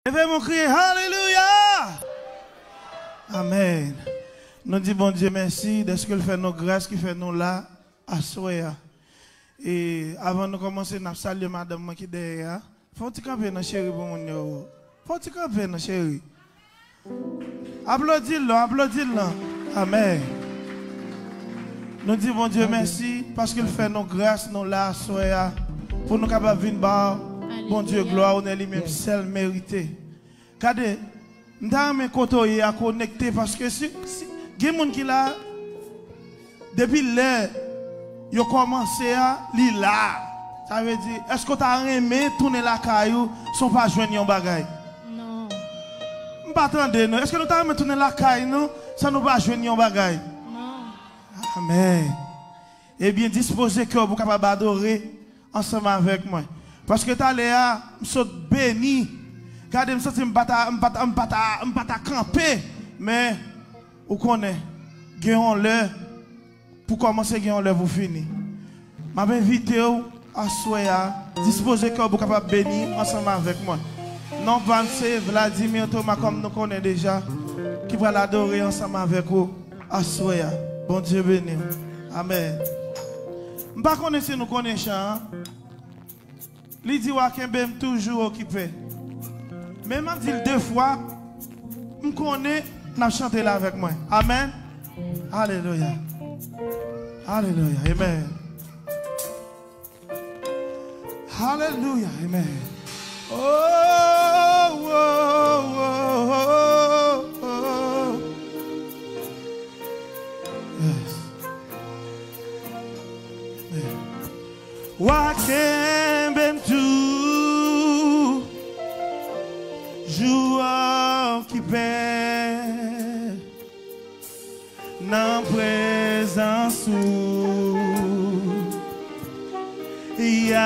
Levez-moi crier Alléluia. Amen. Nous disons bon Dieu merci de ce qu'il fait nos grâces, qui fait nous là à Soya. Et avant de commencer, nous saluons madame qui est derrière. Faut-il camper nos chéris pour mon faut-il camper nos chéris. Applaudis-le, applaudis-le. Amen. Nous disons bon Dieu merci parce qu'il fait nos grâces, nous là à Soya. Pour nous capables de venir, bon Dieu, gloire, on est lui-même seul mérité. Regardez, nous avons côté à connecter parce que si il y a des gens qui là, depuis l'heure, ils ont commencé à lire là. Ça veut dire, est-ce que tu as aimé tourner la caillou sans pas joindre un bagage? Non. Je ne pas attendre. Est-ce que nous avons aimé tourner la caillou sans nous pas joindre un bagage? Non. Amen. Eh bien, disposez que vous capable d'adorer ensemble avec moi. Parce que tu as l'air, je suis béni. Regardez, je suis pas camper. Mais, vous connaissez, gagnons l'heure pour commencer, gagnons l'heure pour finir. Je vais inviter à soya, disposez que vous capable bénir ensemble avec moi. Non, c'est Vladimir Thomas, comme nous connaissons déjà, qui va l'adorer ensemble avec vous à soya. Bon Dieu béni. Amen. Je ne sais pas si nous connaissons. Il dit que je toujours occupé. Mais je dis deux fois, je connais, je chante là avec moi. Amen. Alléluia. Alléluia. Amen. Alléluia. Amen. Oh, oh, oh, oh, oh. Yes. Wakembe mtu jour qui paie dans présence Yahweh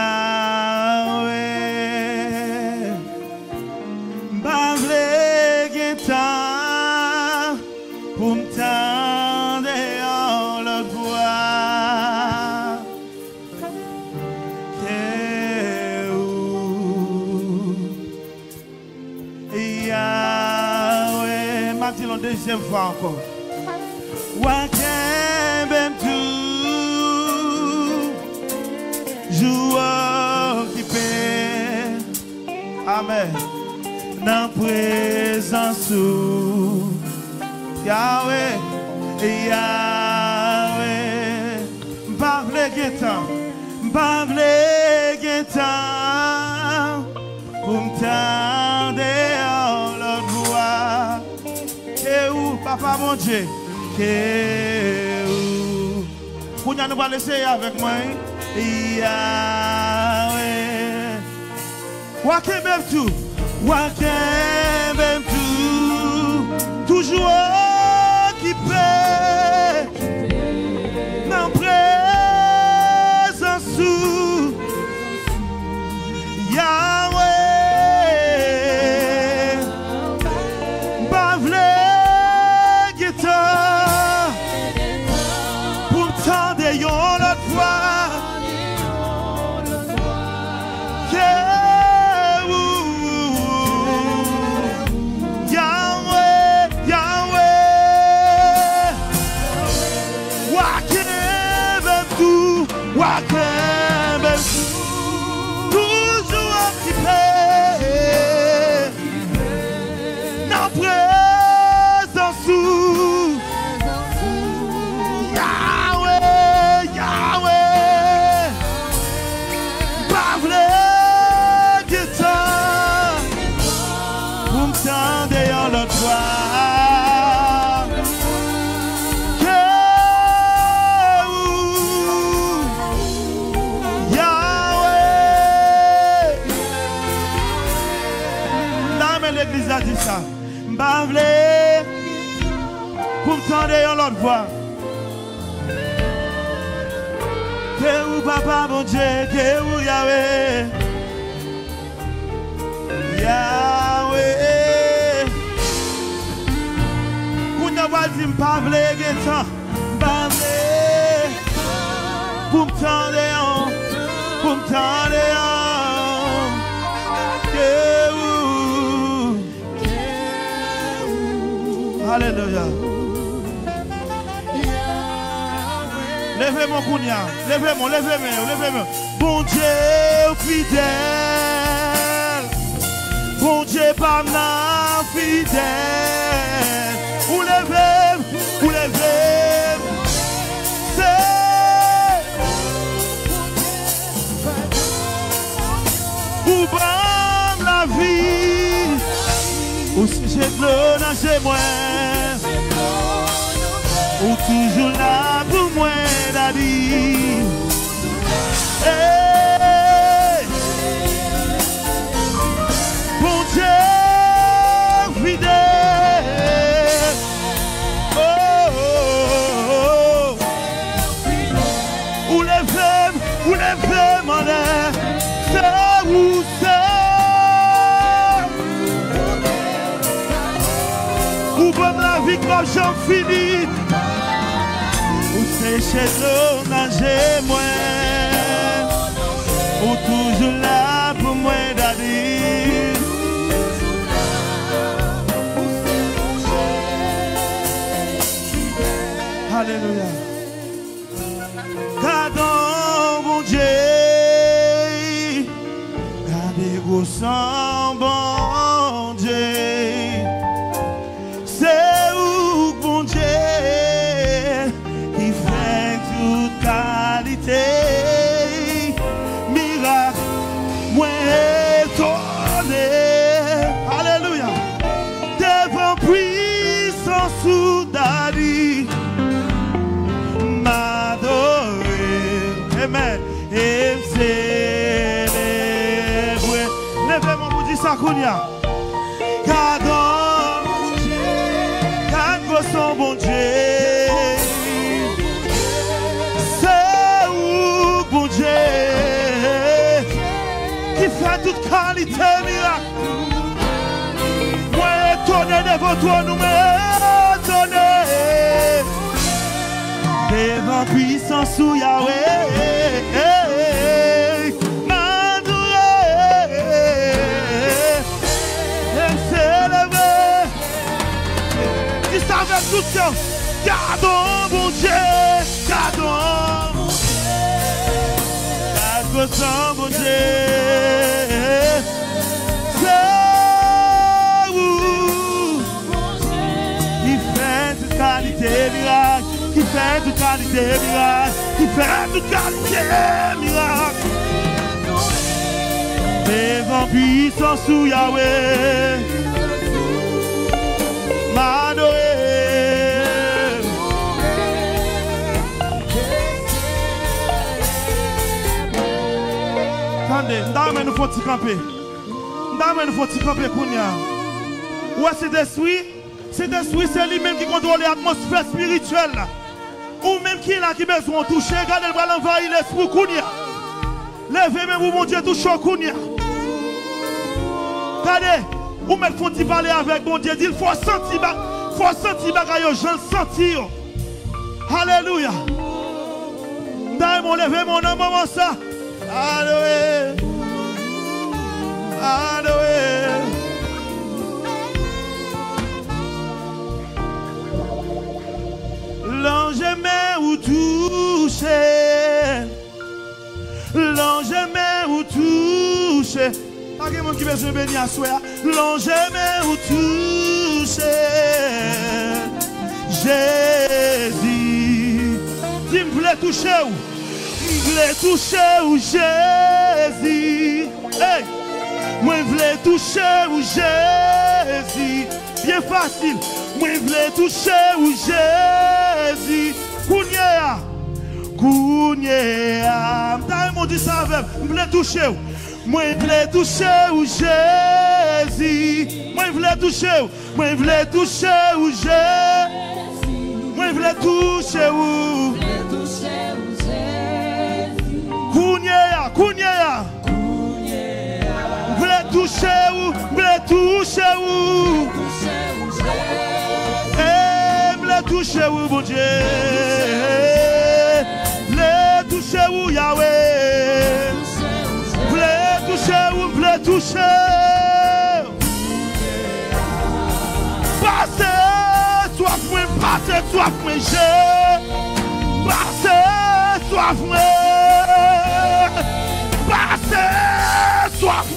m'avle gen temps pour m'tendre en l'autre voix. Yahweh, m'a dit la deuxième fois encore. Wakembe tout jour qui paie. Amen. Dans présence Yahweh, Yahweh, m'pavle gen temps, m'pavle gen temps pour m'tendre en l'autre voix. Que où, papa mon Dieu, que où. Pour nous va laisser avec moi. Yahweh. Wakembe tout, wakembe tout, toujours qui paie. Dans présence Yahweh, bavle guitar, pour m'tendre yon l'autre fois. Yahweh, Yahweh, wakembe tout, wakembe toujours occupé. Dans présence Yahweh, Yahweh, bavle guitar pour m'tendre en l'autre fois. Yahweh, là mais l'église a dit ça. M'bavle pour m'tendre en l'autre fois. Que où papa mon Dieu, que où Yahweh, Yahweh. Qu'on a dit m'pavle gen temps, m'pavle pour m'tendre en, pour m'tendre en. Que où Alléluia. Levez-moi, Kounia. Levez-moi, levez-moi. Bon Dieu fidèle. Bon Dieu pas mal fidèle. Ou levez-moi. C'est. Ou bam la vie. Ou si j'ai de l'eau dans chez moi. Ou toujours là pour moi, daddy. Hey. Bon Dieu fidèle. Oh, oh, oh. Où les femmes en l'air. C'est où c'est. Où comme la vie comme j'en finis. C'est chez nous, nager moi. Ou toujours là pour moi, daddy. Alléluia. Gardons, bon Dieu. Gardez vos sangs, bon Dieu. C'est où, bon Dieu. Qualité, miracle, moi étonné, alléluia, devant puissance soudadi, m'adorer, amen, et me célébrer. Levez-moi pour dire ça, Kounia. Cadon, cadre son bon Dieu. Qui fait toute qualité miracle. Moi étonné devant toi, nous m'étonné. Devant puissance sous Yahweh. M'adorer. Et célébrer. Qui savait tout ça. Gardons mon Dieu. Gardons. Sans bon Dieu, c'est où qui fait toute qualité miracle, qui fait toute qualité miracle, qui fait toute qualité miracle. Devant puissance sous Yahweh, m'adorer. Attendez, nous faut camper. Nous faut camper pour nous. Ouais, c'est c'est lui-même qui contrôle l'atmosphère spirituelle. Ou même qui est là qui a besoin de toucher, regardez le bras l'envahir l'esprit Kounia. Levez même où mon Dieu touche Kounia. Regardez, ou même faut parler avec mon Dieu, il faut sentir bagaille, je le sentir. Alléluia. Levez mon nom avant ça. Alléluia. Alléluia. L'ange aimait ou toucher. L'ange aimait ou toucher. Pas de monde qui veut se bénir à soi. L'ange aimait ou toucher. Jésus. Si me voulait toucher ou. M'v'lais toucher ou Jésus. Hey, moi m'v'lais toucher ou Jésus. Bien facile. Moi m'v'lais toucher ou Jésus. Kounia, Kounia. M't'a mon dit ça avec. M'v'lais toucher ou. Moi m'v'lais toucher ou Jésus. Moi m'v'lais toucher ou. Moi m'v'lais toucher ou Jésus. Moi m'v'lais toucher ou. Kounia, Kounia. M'v'lais toucher ou, m'v'lais toucher ou. Eh, m'v'lais toucher ou, bon Dieu. M'v'lais toucher ou, Yahweh. M'v'lais toucher ou, m'v'lais toucher. Passez Passez soif, manger. Passez soif, passez soif,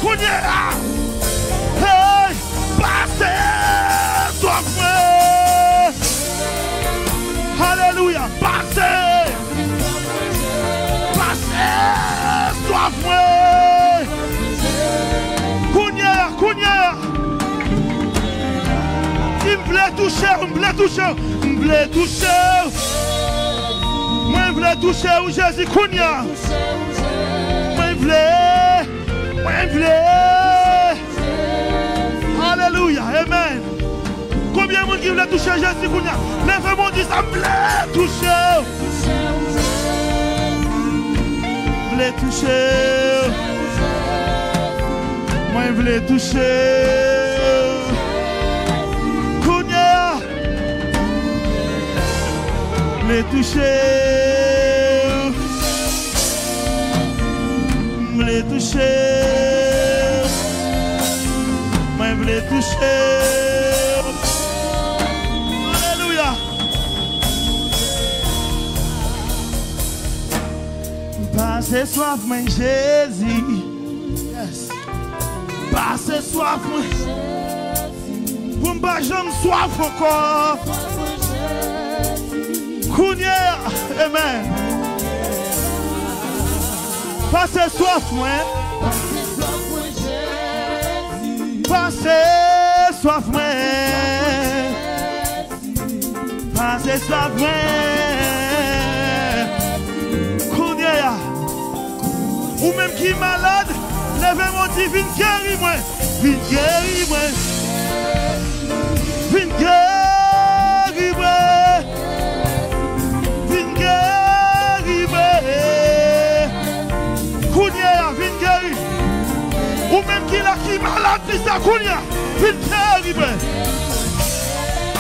Kounia. Hey, passez soif, Alléluia, passez soif, Kounia. Il me plaît toucher. Moi, je voulais toucher où Jésus Kounia. Moi, je voulais. Alléluia, amen. Combien de monde qui voulait toucher Jésus Kounia? Lèvez-moi, dit ça, me plaît toucher. Voulais toucher. Moi, je voulais toucher. Me toucher, moi je voulais toucher, alléluia. Passez soif, moi Jésus, yes. Passez soif, moi, pour me pas jamais soif encore. Kounia, amen. Passez soif, moi. Passez soif, moi. Passez soif, moi. Kounia. Ou même qui est malade, levez-moi, dit, viens guérir, moi. Viens guérir, moi. Viens guérir, moi. Ou même qui l'a qui malade, qui ça Kounia, il t'arrive.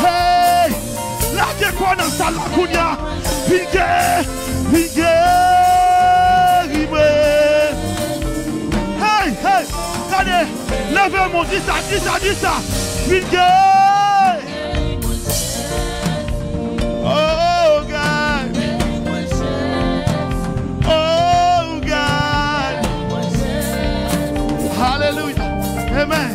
Hey, là t'es quoi dans ça la Kounia, il t'arrive. Hey, regardez, levez-moi, dis ça, il Oh God. Hallelujah. Amen.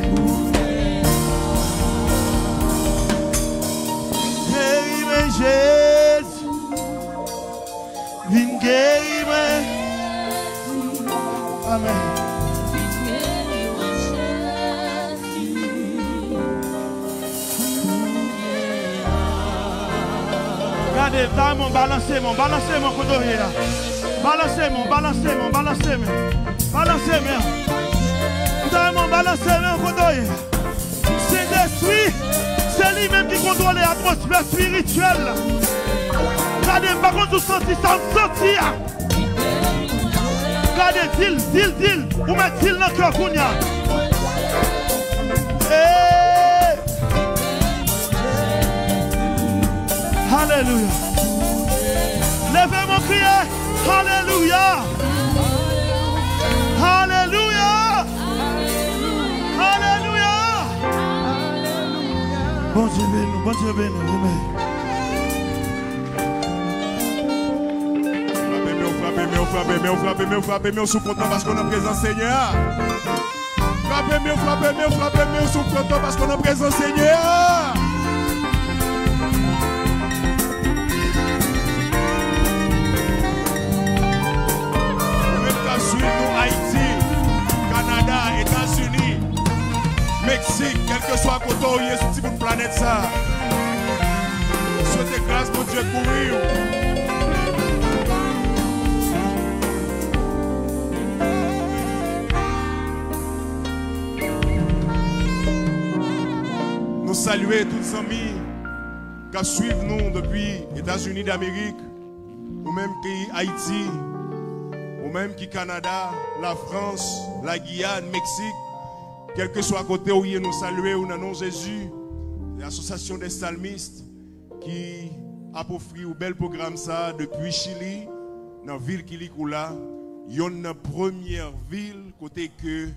Guéris-moi, Jésus. Viens guérir-moi. Amen. Regardez, balancez-moi, côté là. Balancez-moi. C'est l'esprit, c'est lui-même qui contrôle l'atmosphère spirituelle. Regardez, par contre, vous sentez ça, vous sentez. Regardez, deal, vous mettez dans le cœur, Kounia. Alléluia. Levez-moi, crier. Alléluia. Alléluia. Alléluia. Bon Dieu béni, amen. Frappez-moi, sous content parce qu'on a présent Seigneur. Frappez-moi, sous content parce qu'on a présent Seigneur. Nous, Haïti, Canada, États-Unis, Mexique, quel que soit côté où il est sur cette planète ça. Souhaitez grâce mon Dieu pour lui. Nous saluer tous les amis qui suivent nous depuis les États-Unis d'Amérique, ou même qui Haïti, ou même qui Canada, la France, la Guyane, Mexique, quel que soit côté où nous saluer ou dans nom Jésus, l'association des psalmistes qui a offert un bel programme ça depuis Chili, dans la ville Kilikula, une première ville côté que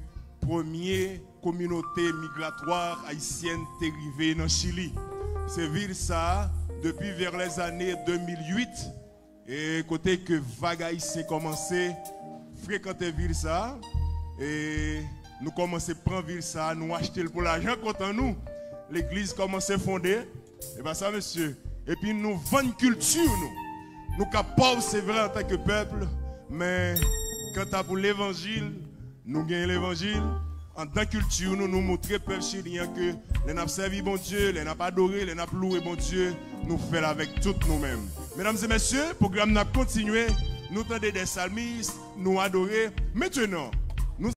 première communauté migratoire haïtienne est arrivée dans Chili. C'est ville ça depuis vers les années 2008 et côté que vague haïtien commencé fréquenter ville ça et nous commençons à prendre ville ça, nous acheter pour l'argent contre nous. L'église commence à fonder et bien ça monsieur. Et puis nous vendons culture nous capables c'est vrai en tant que peuple mais quand à pour l'évangile nous gagnons l'évangile. En tant que culture, nous montrons peuple chilien que les n'a servi bon Dieu, les n'a pas adoré, les n'a loué bon Dieu, nous faisons avec tout nous-mêmes. Mesdames et messieurs, le programme n'a continué, nous tendons des psalmistes, nous adorer. Maintenant,